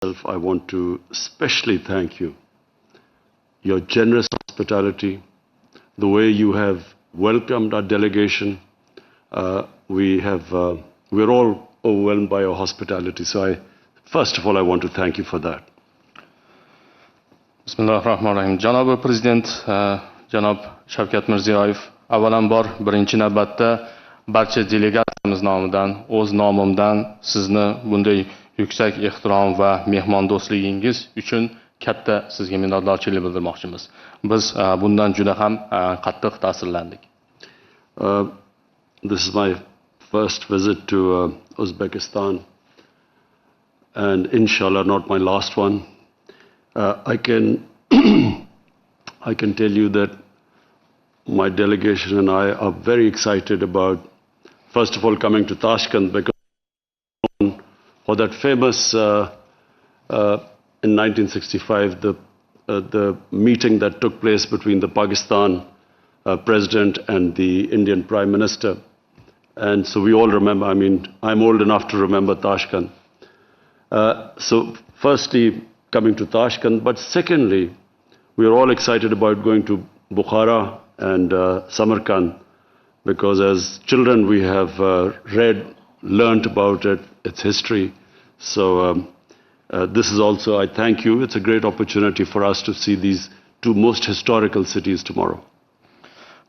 I want to especially thank you. Your generous hospitality, the way you have welcomed our delegation. We're all overwhelmed by your hospitality. So first of all, I want to thank you for that. Bismillahirrahmanirrahim. Janob Prezident, Janob Shavkat Mirziyoyev, avvalambor birinchi navbatda barcha delegatsiyamiz nomidan, o'z nomimdan sizni bunday yuksak ehtirom va mehmondo'stligingiz uchun katta sizga minnatdorchilik bildirmoqchimiz. Biz bundan juda ham qattiq ta'sirlandik. This is my first visit to Uzbekistan, and inshallah not my last one. I can tell you that my delegation and I are very excited about, first of all, coming to Tashkent because for that famous in 1965 the meeting that took place between the Pakistan President and the Indian Prime Minister. And so we all remember, I mean, I'm old enough to remember Tashkent. So firstly, coming to Tashkent, but secondly, we are all excited about going to Bukhara and Samarkand, because as children we have learnt about it, its history. So this is also, I thank you, it's a great opportunity for us to see these two most historical cities tomorrow.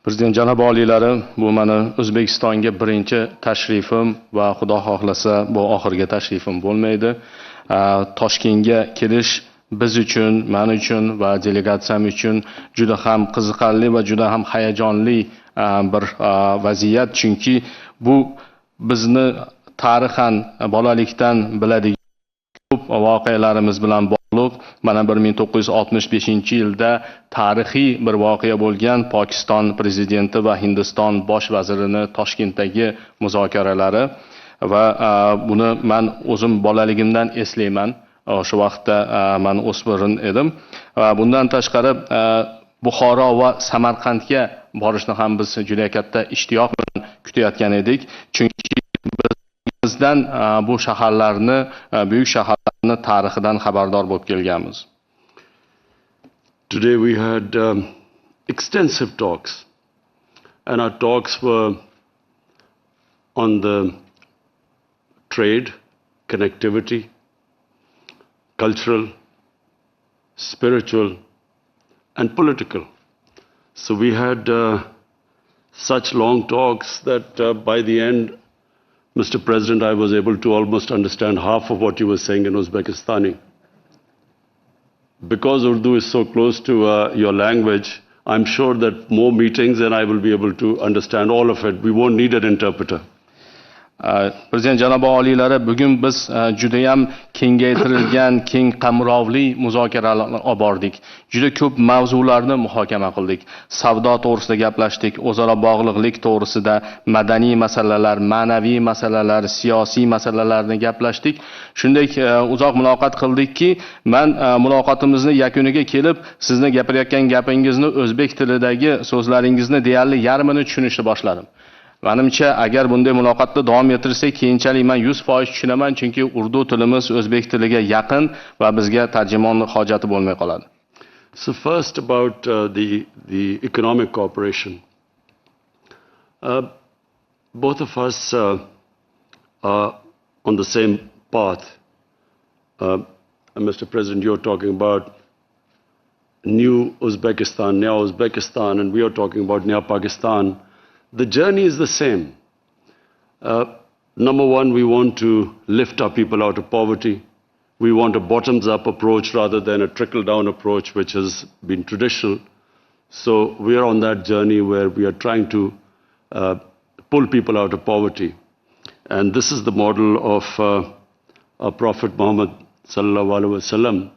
Prezident janob oliylari, bu meni O'zbekistonga birinchi tashrifim va Xudo xohlasa bu oxirgi tashrifim bo'lmaydi. Toshkentga kelish biz uchun, men uchun va delegatsiyam uchun juda ham qiziqarli va juda ham hayajonli bir vaziyat, chunki bu bizni tarixan bolalikdan biladigan ko'p voqealarimiz bilan bog'liq. Mana 1965-yilda tarixiy bir voqea bo'lgan Pokiston prezidenti va Hindiston bosh vazirini Toshkentdagi muzokaralari va buni men o'zim bolaligimdan eslayman. O'sha vaqtda men o'smir edim. Bundan tashqari Buxoro va Samarqandga borishni ham biz juda katta ishtiyoq bilan kutayotgan edik, chunki bizdan bu shaharlarni, buyuk shaharlarni tarixidan xabardor bo'lib kelganmiz. Today we had extensive talks, and our talks were on the trade, connectivity, cultural, spiritual, and political. So we had such long talks that by the end, Mr. President, I was able to almost understand half of what you were saying in Uzbekistani. Because Urdu is so close to your language, I'm sure that more meetings and I will be able to understand all of it. We won't need an interpreter. Prezident janob oliylari, bugun biz juda ham kengaytirilgan, keng qamrovli muzokaralar olib bordik. Juda ko'p mavzularni muhokama qildik. Savdo to'g'risida gaplashdik, o'zaro bog'liqlik to'g'risida, madaniy masalalar, ma'naviy masalalar, siyosiy masalalarni gaplashdik. Shunday uzoq muloqot qildikki, men muloqotimizni yakuniga kelib, sizni gapirayotgan gapingizni o'zbek tilidagi so'zlaringizni deyarli yarmini tushunishni boshladim. Menimcha, agar bunday muloqotni davom ettirsak, keyinchalik men 100% tushunaman, chunki urdu tilimiz o'zbek tiliga yaqin va bizga tarjimonning hojati bo'lmay qoladi. So first about the economic cooperation. Both of us are on the same path. Mr. President, you're talking about new Uzbekistan, Naya Uzbekistan, and we are talking about Naya Pakistan. The journey is the same. Number one, we want to lift our people out of poverty. We want a bottoms-up approach rather than a trickle-down approach, which has been traditional. So we are on that journey where we are trying to pull people out of poverty. And this is the model of our Prophet Muhammad sallallahu alaihi wasallam.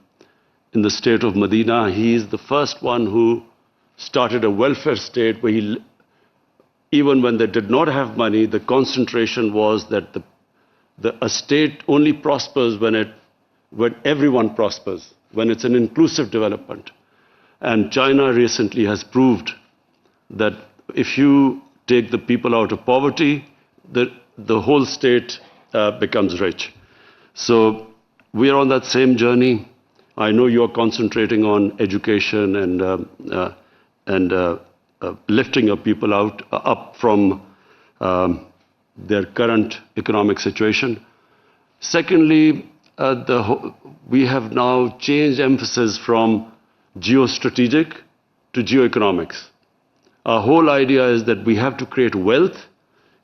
In the state of Medina, he is the first one who started a welfare state where even when they did not have money, the concentration was that a state only prospers when everyone prospers, when it's an inclusive development. And China recently has proved that if you take the people out of poverty, the whole state becomes rich. So we are on that same journey. I know you are concentrating on education and lifting your people up from their current economic situation. Secondly, we have now changed emphasis from geostrategic to geoeconomics. Our whole idea is that we have to create wealth.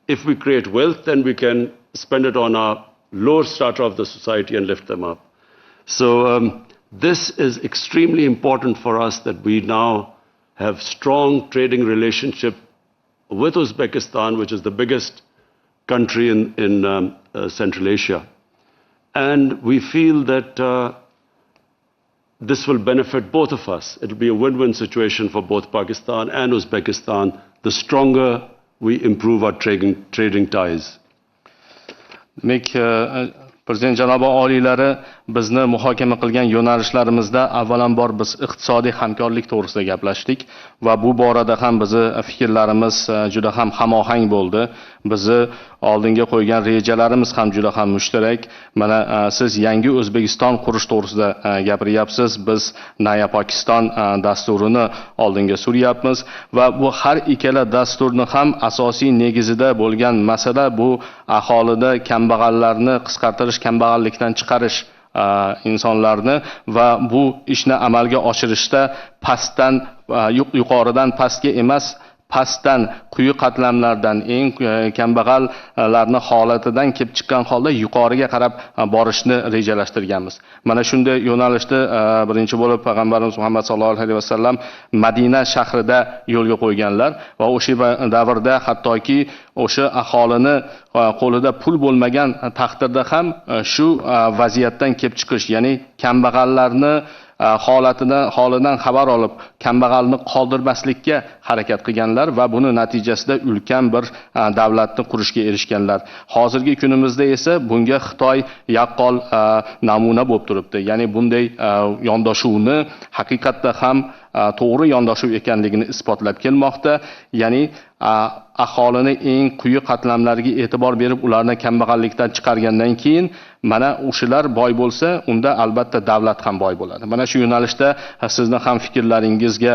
If we create wealth, then we can spend it on our lower strata of the society and lift them up. So this is extremely important for us, that we now have strong trading relationship with Uzbekistan, which is the biggest country in Central Asia. And we feel that this will benefit both of us. It will be a win-win situation for both Pakistan and Uzbekistan, the stronger we improve our trading ties. Prezident janobi oliylari bizni muhokama qilgan yo'nalishlarimizda avvalambor biz iqtisodiy hamkorlik to'g'risida gaplashdik va bu borada ham bizni fikrlarimiz juda ham hamohang bo'ldi. Bizni oldinga qo'ygan rejalarimiz ham juda ham mushtarak. Mana siz yangi O'zbekiston qurish to'g'risida gapiryapsiz. Biz Naya Pokiston dasturini oldinga suryapmiz va bu har ikkala dasturni ham asosiy negizida bo'lgan masala bu aholida kambag'allarni qisqartirish, kambag'allikdan chiqarish insonlarni va bu ishni amalga oshirishda pastdan yuqoridan pastga emas, pastdan quyi qatlamlardan eng kambag'allarni holatidan kelib chiqqan holda yuqoriga qarab borishni rejalashtirganmiz. Mana shunday yo'nalishda birinchi bo'lib payg'ambarimiz Muhammad sallallohu alayhi vasallam Madina shahrida yo'lga qo'yganlar va o'sha davrda hattoki o'sha aholini qo'lida pul bo'lmagan taqdirda ham shu vaziyatdan kelib chiqish, ya'ni kambag'allarni holidan xabar olib, kambag'alni qoldirmaslikka harakat qilganlar va buni natijasida ulkan bir davlatni qurishga erishganlar. Hozirgi kunimizda esa bunga Xitoy yaqqol namuna bo'lib turibdi. Ya'ni bunday yondashuvni haqiqatda ham to'g'ri yondashuv ekanligini isbotlab kelmoqda. Ya'ni aholini eng quyi qatlamlariga e'tibor berib, ularni kambag'allikdan chiqargandan keyin mana o'shalar boy bo'lsa, unda albatta davlat ham boy bo'ladi. Mana shu yo'nalishda sizni ham fikrlaringizga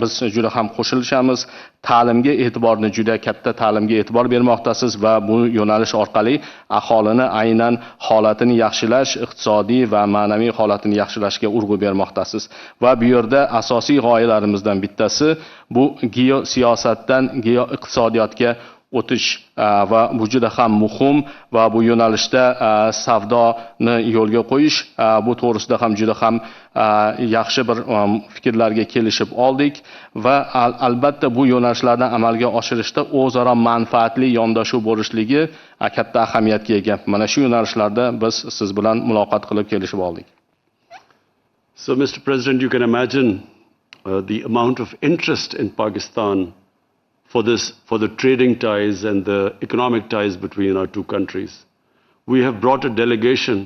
biz juda ham qo'shilishamiz. Ta'limga e'tiborni juda katta ta'limga e'tibor bermoqdasiz va bu yo'nalish orqali aholini aynan holatini yaxshilash, iqtisodiy va ma'naviy holatini yaxshilashga urg'u bermoqdasiz. Va bu yerda asosiy g'oyalarimizdan bittasi bu geosiyosatdan geoiqtisodiyotga o'tish va bu juda ham muhim va bu yo'nalishda savdoni yo'lga qo'yish, bu to'g'risida ham juda ham yaxshi bir fikrlarga kelishib oldik va albatta bu yo'nalishlarni amalga oshirishda o'zaro manfaatli yondashuv bo'lishligi katta ahamiyatga ega. Mana shu yo'nalishlarda biz siz bilan muloqot qilib kelishib oldik. So Mr. President, you can imagine the amount of interest in Pakistan for the trading ties and the economic ties between our two countries. We have brought a delegation.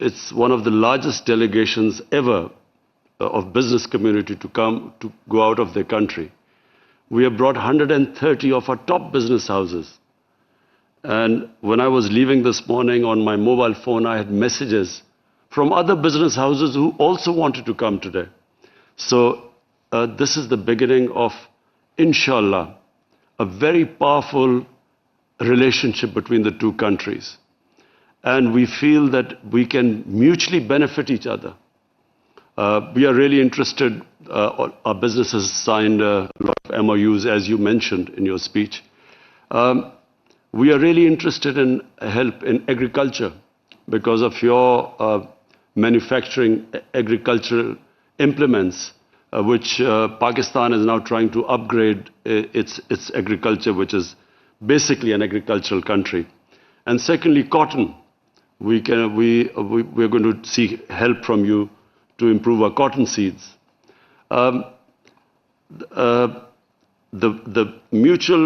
It's one of the largest delegations ever of business community to come to go out of their country. We have brought 130 of our top business houses. And when I was leaving this morning on my mobile phone, I had messages from other business houses who also wanted to come today. So this is the beginning of, inshallah, a very powerful relationship between the two countries. And we feel that we can mutually benefit each other. We are really interested, our business has signed a lot of MOUs, as you mentioned in your speech. We are really interested in help in agriculture because of your manufacturing agricultural implements, which Pakistan is now trying to upgrade its agriculture, which is basically an agricultural country. And secondly, cotton. We're going to seek help from you to improve our cotton seeds. The mutual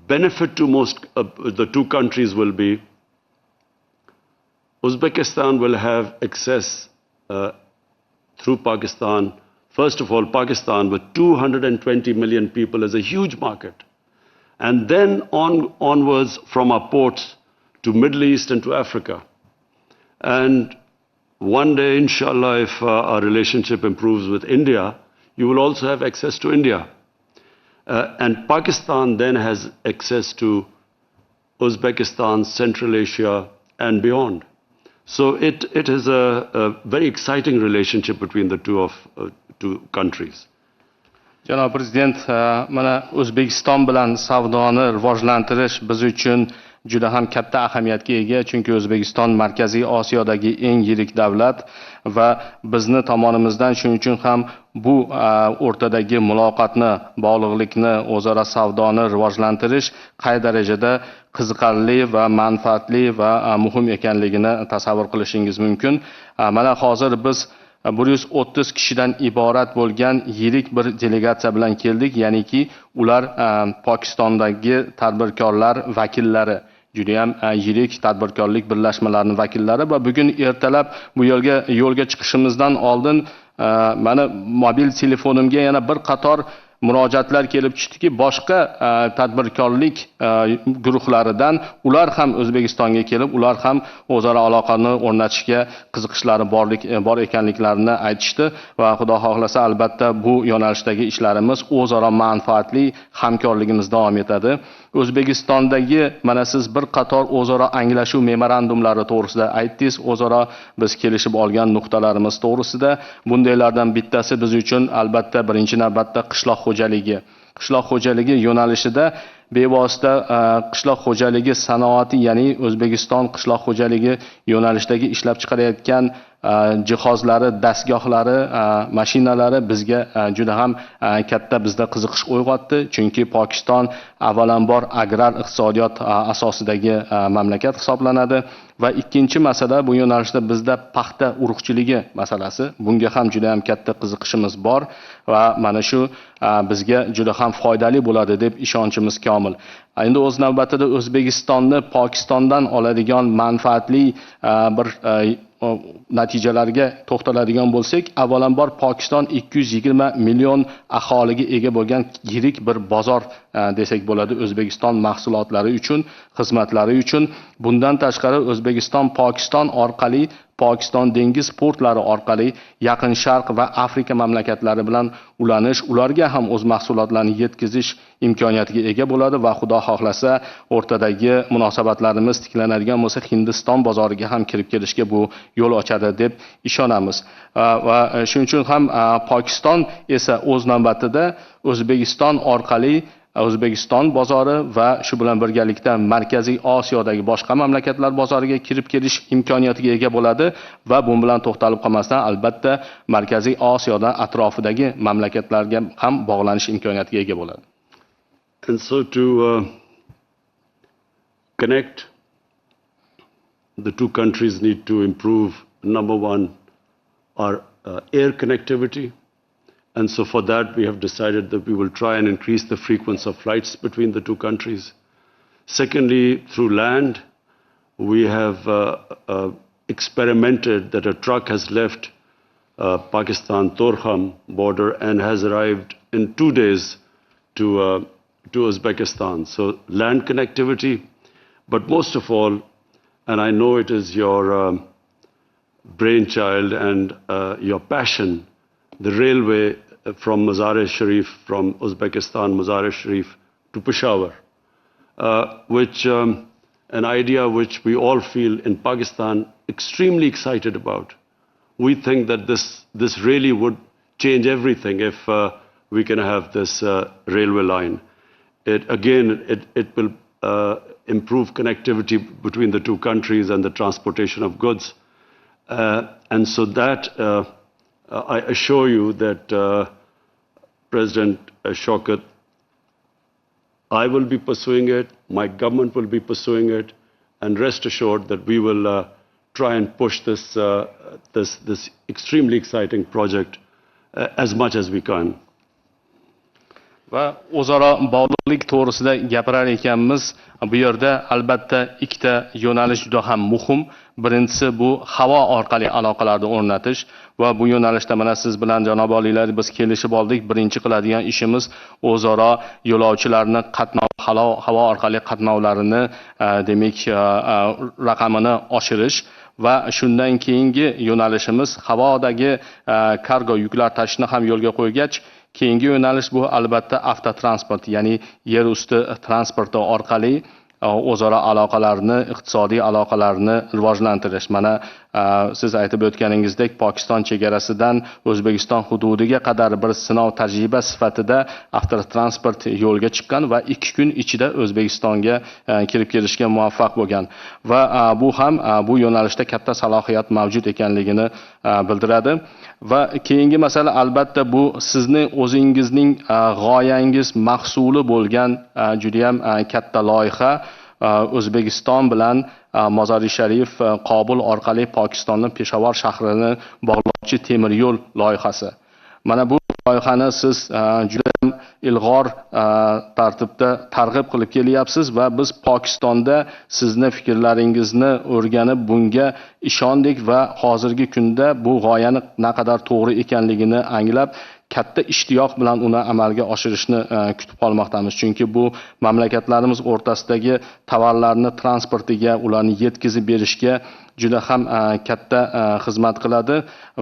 benefit to the two countries will be Uzbekistan will have access through Pakistan. First of all, Pakistan with 220 million people is a huge market. And then onwards from our ports to Middle East and to Africa. And one day, inshallah, if our relationship improves with India, you will also have access to India. And Pakistan then has access to Uzbekistan, Central Asia, and beyond. So it is a very exciting relationship between the two countries. Janob Prezident, mana O'zbekiston bilan savdoni rivojlantirish biz uchun juda ham katta ahamiyatga ega, chunki O'zbekiston Markaziy Osiyodagi eng yirik davlat va bizni tomonimizdan shuning uchun ham bu o'rtadagi muloqotni, bog'liqlikni, o'zaro savdoni rivojlantirish qay darajada qiziqarli va manfaatli va muhim ekanligini tasavvur qilishingiz mumkin. Mana hozir biz 130 kishidan iborat bo'lgan yirik bir delegatsiya bilan keldik, ya'niki ular Pokistondagi tadbirkorlar vakillari, juda ham yirik tadbirkorlik birlashmalarining vakillari va bugun ertalab bu yo'lga chiqishimizdan oldin mana mobil telefonimga yana bir qator murojaatlar kelib tushdiki, boshqa tadbirkorlik guruhlaridan ular ham O'zbekistonga kelib, ular ham o'zaro aloqani o'rnatishga qiziqishlari bor ekanliklarini aytishdi va xudo xohlasa albatta bu yo'nalishdagi ishlarimiz o'zaro manfaatli hamkorligimiz davom etadi. O'zbekistondagi mana siz bir qator o'zaro anglashuv memorandumlari to'g'risida aytdingiz, o'zaro biz kelishib olgan nuqtalarimiz to'g'risida. Bundaylardan bittasi biz uchun albatta birinchi navbatda qishloq xo'jaligi yo'nalishida bevosita qishloq xo'jaligi sanoati, ya'ni O'zbekiston qishloq xo'jaligi yo'nalishidagi ishlab chiqarayotgan jihozlari, dastgohlari, mashinalari bizga juda ham katta bizda qiziqish uyg'otdi, chunki Pokiston avvalambor agrar iqtisodiyot asosidagi mamlakat hisoblanadi va ikkinchi masala bu yo'nalishda bizda paxta urug'chiligi masalasi. Bunga ham juda ham katta qiziqishimiz bor va mana shu bizga juda ham foydali bo'ladi deb ishonchimiz komil. Endi o'z navbatida O'zbekistonni Pokistondan oladigan manfaatli bir natijalarga to'xtaladigan bo'lsak, avvalambor Pokiston 220 million aholiga ega bo'lgan yirik bir bozor desak bo'ladi O'zbekiston mahsulotlari uchun, xizmatlari uchun. Bundan tashqari O'zbekiston Pokiston orqali, Pokiston dengiz portlari orqali Yaqin Sharq va Afrika mamlakatlari bilan ulanish, ularga ham o'z mahsulotlarini yetkazish imkoniyatiga ega bo'ladi va xudo xohlasa o'rtadagi munosabatlarimiz tiklanadigan bo'lsa, Hindiston bozoriga ham kirib kelishga bu yo'l ochadi deb ishonamiz. Va shuning uchun ham Pokiston esa o'z navbatida O'zbekiston orqali O'zbekiston bozori va shu bilan birgalikda Markaziy Osiyodagi boshqa mamlakatlar bozoriga kirib kelish imkoniyatiga ega bo'ladi va bu bilan to'xtalib qolmasdan albatta Markaziy Osiyoda atrofidagi mamlakatlarga ham bog'lanish imkoniyatiga ega bo'ladi. And so to connect, the two countries need to improve, number one, our air connectivity. And so for that, we have decided that we will try and increase the frequency of flights between the two countries. Secondly, through land, we have experimented that a truck has left Pakistan-Torkham border and has arrived in 2 days to Uzbekistan. So land connectivity, but most of all, and I know it is your brainchild and your passion, the railway from Mazar Sharif, from Uzbekistan, Mazar Sharif to Peshawar, which an idea which we all feel in Pakistan extremely excited about. We think that this really would change everything if we can have this railway line. It will improve connectivity between the two countries and the transportation of goods. And so that I assure you that President Shaukat, I will be pursuing it, my government will be pursuing it, and rest assured that we will try and push this extremely exciting project as much as we can. Va o'zaro bog'liqlik to'g'risida gapirar ekanmiz. Bu yerda albatta ikkita yo'nalish juda ham muhim. Birinchisi bu havo orqali aloqalarni o'rnatish va bu yo'nalishda mana siz bilan janob oliylar biz kelishib oldik. Birinchi qiladigan ishimiz o'zaro yo'lovchilarni havo orqali qatnovlarini demak raqamini oshirish va shundan keyingi yo'nalishimiz havodagi kargo yuklar tashishni ham yo'lga qo'ygach, keyingi yo'nalish bu albatta avtotransport, ya'ni yer usti transporti orqali o'zaro aloqalarni, iqtisodiy aloqalarni rivojlantirish. Mana siz aytib o'tganingizdek, Pokiston chegarasidan O'zbekiston hududiga qadar bir sinov tajriba sifatida avtotransport yo'lga chiqqan va 2 kun ichida O'zbekistonga kirib kelishga muvaffaq bo'lgan. Va bu ham bu yo'nalishda katta salohiyat mavjud ekanligini bildiradi. Va keyingi masala albatta bu sizning o'zingizning g'oyangiz mahsuli bo'lgan juda ham katta loyiha. O'zbekiston bilan Mozori Sharif Qobul orqali Pokistonning Peshawar shahrini bog'lovchi temir yo'l loyihasi. Mana bu loyihani siz juda ham ilg'or tartibda targ'ib qilib kelyapsiz va biz Pokistonda sizni fikrlaringizni o'rganib bunga ishondik va hozirgi kunda bu g'oyani naqadar to'g'ri ekanligini anglab katta ishtiyoq bilan uni amalga oshirishni kutib qolmoqdamiz. Chunki bu mamlakatlarimiz o'rtasidagi tovarlarni transportiga, ularni yetkazib berishga juda ham katta xizmat qiladi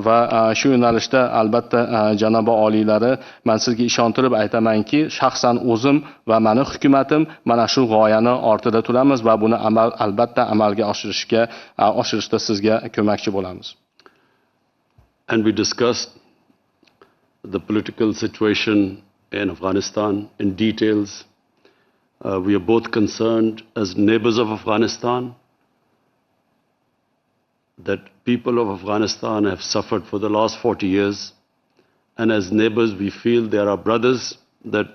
va shu yo'nalishda albatta janobi oliylari, men sizga ishontirib aytamanki, shaxsan o'zim va meni hukumatim mana shu g'oyani ortida turamiz va buni albatta amalga oshirishda sizga ko'makchi bo'lamiz. And we discussed the political situation in Afghanistan in details. We are both concerned as neighbors of Afghanistan that people of Afghanistan have suffered for the last 40 years. And as neighbors, we feel they are our brothers, that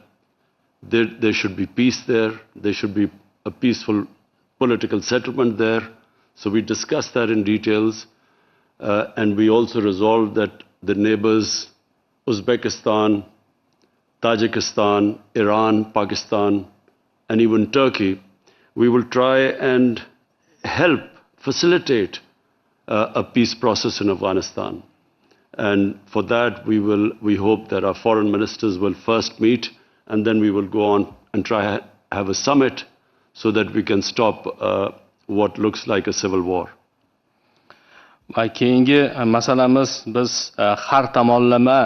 there should be peace there, there should be a peaceful political settlement there. So we discussed that in details. And we also resolved that the neighbors, Uzbekistan, Tajikistan, Iran, Pakistan, and even Turkey, we will try and help facilitate a peace process in Afghanistan. And for that, we hope that our foreign ministers will first meet, and then we will go on and try to have a summit so that we can stop what looks like a civil war. Va keyingi masalamiz biz har tomonlama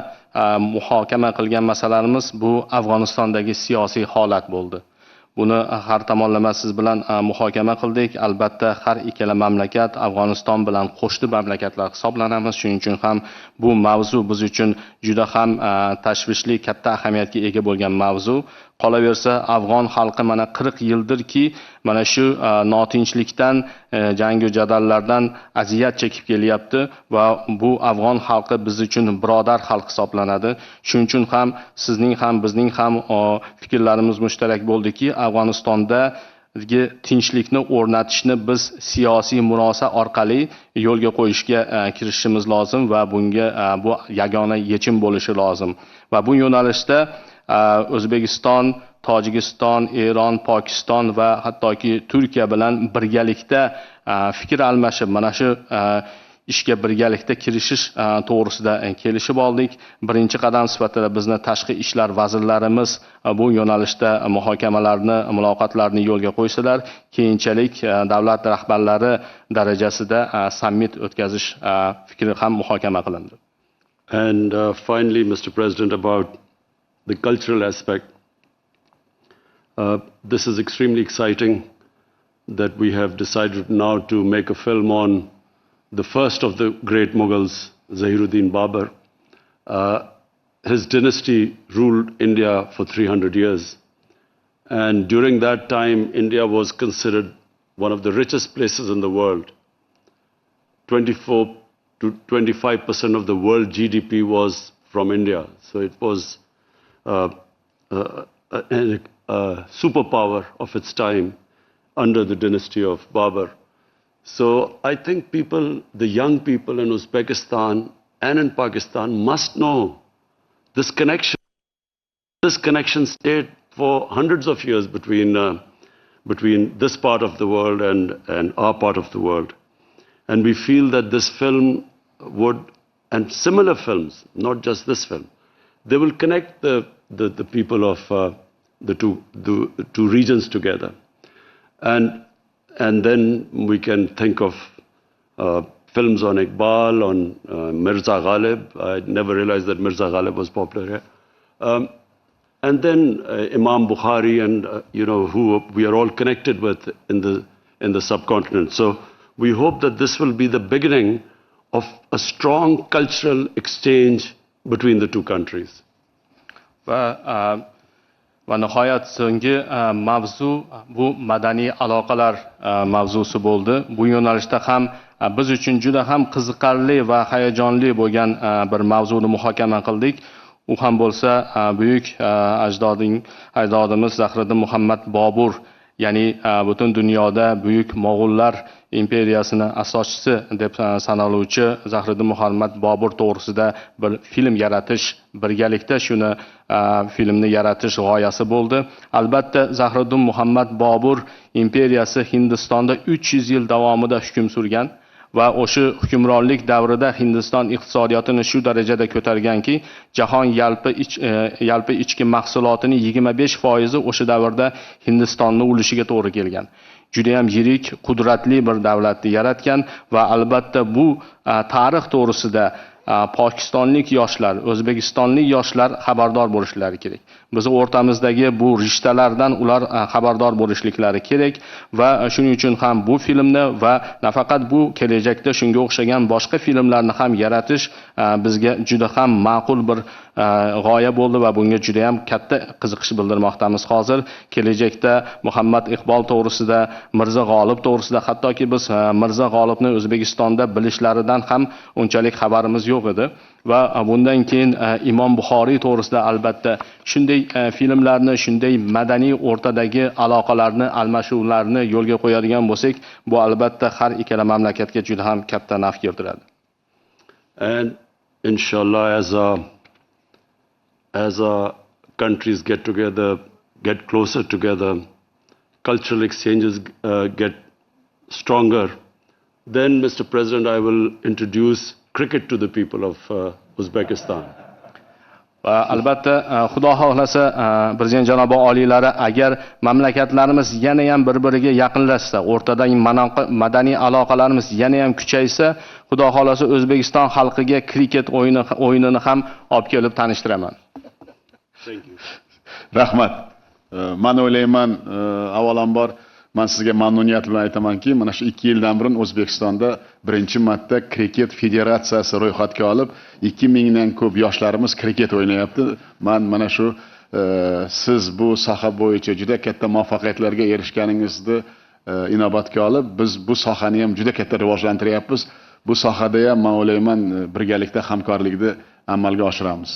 muhokama qilgan masalarimiz bu Afg'onistondagi siyosiy holat bo'ldi. Buni har tomonlama siz bilan muhokama qildik. Albatta har ikkala mamlakat Afg'oniston bilan qo'shni mamlakatlar hisoblanamiz. Shuning uchun ham bu mavzu biz uchun juda ham tashvishli, katta ahamiyatga ega bo'lgan mavzu. Qolaversa, afg'on xalqi mana 40 yildirki mana shu notinchlikdan, jangu jadallardan aziyat chekib kelyapti va bu afg'on xalqi biz uchun birodar xalq hisoblanadi. Shuning uchun ham sizning ham bizning ham fikrlarimiz mushtarak bo'ldiki, Afg'onistonda tinchlikni o'rnatishni biz siyosiy murosa orqali yo'lga qo'yishga kirishimiz lozim va bunga bu yagona yechim bo'lishi lozim. Va bu yo'nalishda O'zbekiston, Tojikiston, Eron, Pokiston va hattoki Turkiya bilan birgalikda fikr almashib mana shu ishga birgalikda kirishish to'g'risida kelishib oldik. Birinchi qadam sifatida bizni tashqi ishlar vazirlarimiz bu yo'nalishda muhokamalarni, muloqotlarni yo'lga qo'ysalar, keyinchalik davlat rahbarlari darajasida summit o'tkazish fikri ham muhokama qilindi. And finally, Mr. President, about the cultural aspect. This is extremely exciting that we have decided now to make a film on the first of the great Mughals, Zahiruddin Babur. His dynasty ruled India for 300 years. And during that time, India was considered one of the richest places in the world. 24 to 25% of the world GDP was from India. So it was a superpower of its time under the dynasty of Babur. So I think people, the young people in Uzbekistan and in Pakistan must know this connection. This connection stayed for hundreds of years between this part of the world and our part of the world. And we feel that this film would, and similar films, not just this film, they will connect the people of the two regions together. And then we can think of films on Iqbal, on Mirza Ghalib. I never realized that Mirza Ghalib was popular here. And then Imam Bukhari and, who we are all connected with in the subcontinent. So we hope that this will be the beginning of a strong cultural exchange between the two countries. Va nihoyat so'nggi mavzu bu madaniy aloqalar mavzusi bo'ldi. Bu yo'nalishda ham biz uchun juda ham qiziqarli va hayajonli bo'lgan bir mavzuni muhokama qildik. U ham bo'lsa buyuk ajdodimiz Zahiriddin Muhammad Bobur, ya'ni butun dunyoda buyuk Mo'g'ullar imperiyasini asoschisi deb sanaluvchi Zahiriddin Muhammad Bobur to'g'risida bir film yaratish, birgalikda shuni filmni yaratish g'oyasi bo'ldi. Albatta Zahiriddin Muhammad Bobur imperiyasi Hindistonda 300 yil davomida hukm surgan va o'sha hukmronlik davrida Hindiston iqtisodiyotini shu darajada ko'targanki, jahon yalpi ichki mahsulotining 25% o'sha davrda Hindistonning ulushiga to'g'ri kelgan. Juda ham yirik, qudratli bir davlatni yaratgan va albatta bu tarix to'g'risida Pokistonlik yoshlar, O'zbekistonlik yoshlar xabardor bo'lishlari kerak. Biz o'rtamizdagi bu rishtalardan ular xabardor bo'lishliklari kerak va shuning uchun ham bu filmni va nafaqat bu kelajakda shunga o'xshagan boshqa filmlarni ham yaratish bizga juda ham ma'qul bir g'oya bo'ldi va bunga juda ham katta qiziqish bildirmoqdamiz. Hozir kelajakda Muhammad Iqbol to'g'risida, Mirza G'olib to'g'risida, hattoki biz Mirza G'olibni O'zbekistonda bilishlaridan ham unchalik xabarimiz yo'q edi va bundan keyin Imom Buxoriy to'g'risida albatta shunday filmlarni, shunday madaniy o'rtadagi aloqalarni, almashuvlarni yo'lga qo'yadigan bo'lsak, bu albatta har ikkala mamlakatga juda ham katta naf keltiradi. And inshallah, as our countries get together, get closer together, cultural exchanges get stronger, then, Mr. President, I will introduce cricket to the people of Uzbekistan. Va albatta Xudo xohlasa prezident janobi oliylari agar mamlakatlarimiz yana ham bir-biriga yaqinlashsa, o'rtadagi madaniy aloqalarimiz yana ham kuchaysa, Xudo xohlasa O'zbekiston xalqiga kriket o'yinini ham olib kelib tanishtiraman. Thank you. Rahmat. Men o'ylayman, avvalambor men sizga mamnuniyat bilan aytamanki, mana shu 2 yildan burun O'zbekistonda birinchi marta kriket federatsiyasi ro'yxatga olib, 2000 dan ko'p yoshlarimiz kriket o'ynayapti. Men mana shu siz bu soha bo'yicha juda katta muvaffaqiyatlarga erishganingizni inobatga olib, biz bu sohani ham juda katta rivojlantiryapmiz. Bu sohada ham men o'ylayman birgalikda hamkorlikni amalga oshiramiz.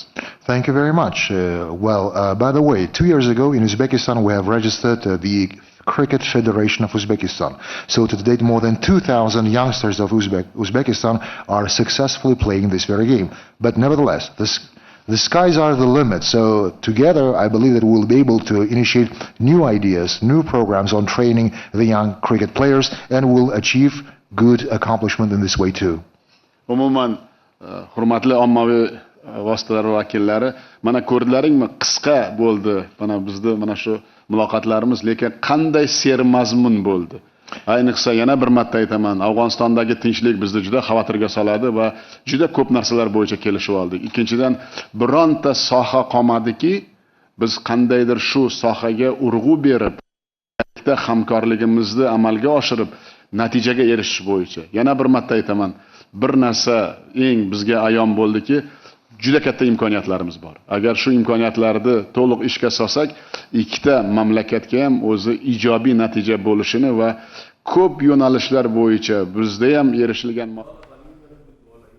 Thank you very much. By the way, 2 years ago in Uzbekistan we have registered the Cricket Federation of Uzbekistan. So to date, more than 2,000 youngsters of Uzbekistan are successfully playing this very game. But nevertheless, the skies are the limit. So together, I believe that we'll be able to initiate new ideas, new programs on training the young cricket players, and we'll achieve good accomplishment in this way too. Umuman, hurmatli ommaviy vositalar vakillari, mana ko'rdilaringmi, qisqa bo'ldi. Mana bizda mana shu muloqotlarimiz, lekin qanday sermazmun bo'ldi. Ayniqsa yana bir marta aytaman, Afg'onistondagi tinchlik bizni juda xavotirga soladi va juda ko'p narsalar bo'yicha kelishib oldik. Ikkinchidan, bironta soha qolmadiki, biz qandaydir shu sohaga urg'u berib, hamkorligimizni amalga oshirib, natijaga erishish bo'yicha. Yana bir marta aytaman, bir narsa eng bizga ayon bo'ldiki, juda katta imkoniyatlarimiz bor. Agar shu imkoniyatlarni to'liq ishga solsak, ikkita mamlakatga ham o'zi ijobiy natija bo'lishini va ko'p yo'nalishlar bo'yicha bizda ham erishilgan